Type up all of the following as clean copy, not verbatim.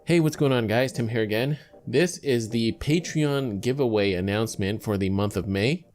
Hey, what's going on, guys? Tim here again. This is the Patreon giveaway announcement for the month of May.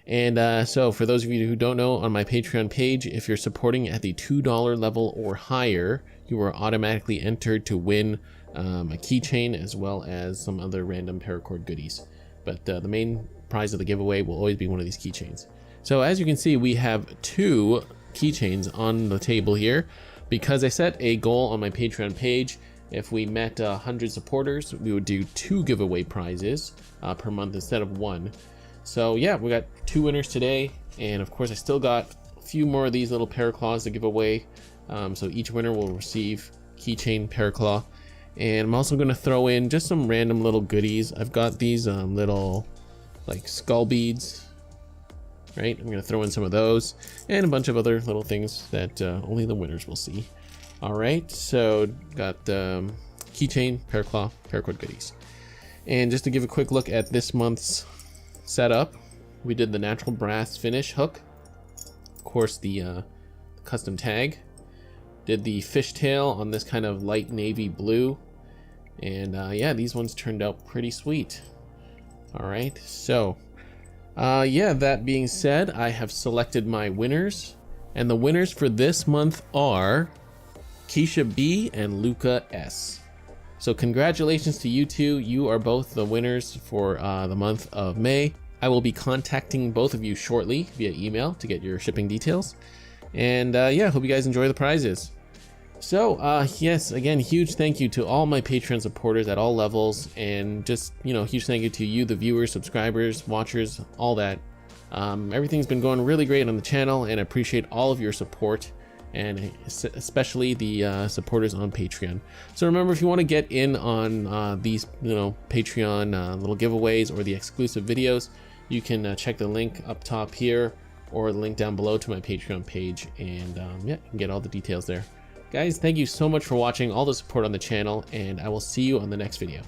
And so for those of you who don't know, on my Patreon page, if you're supporting at the $2 level or higher, you are automatically entered to win a keychain as well as some other random Paracord goodies. But the main prize of the giveaway will always be one of these keychains. So as you can see, we have two keychains on the table here because I set a goal on my Patreon page. If we met 100 supporters, we would do 2 giveaway prizes per month instead of 1. So yeah, we got 2 winners today, and of course I still got a few more of these little Paraclaws to give away. So each winner will receive keychain Paraclaw, and I'm also going to throw in just some random little goodies. I've got these little like skull beads, right? I'm going to throw in some of those and a bunch of other little things that only the winners will see. All right, so got keychain, Paraclaw, Paracord goodies. And just to give a quick look at this month's setup, we did the natural brass finish hook, of course the custom tag, did the fishtail on this kind of light navy blue, and yeah, these ones turned out pretty sweet. All right, so yeah, that being said, I have selected my winners, and the winners for this month are Keisha B and Luca S. So congratulations to you two. You are both the winners for the month of May. I will be contacting both of you shortly via email to get your shipping details. And yeah, hope you guys enjoy the prizes. So yes, again, huge thank you to all my Patreon supporters at all levels, and just, you know, huge thank you to you, the viewers, subscribers, watchers, all that. Everything's been going really great on the channel, and I appreciate all of your support, and especially the supporters on Patreon. So remember, if you want to get in on these, you know, Patreon little giveaways or the exclusive videos, you can check the link up top here or the link down below to my Patreon page, and yeah, you can get all the details there. Guys, thank you so much for watching, all the support on the channel, and I will see you on the next video.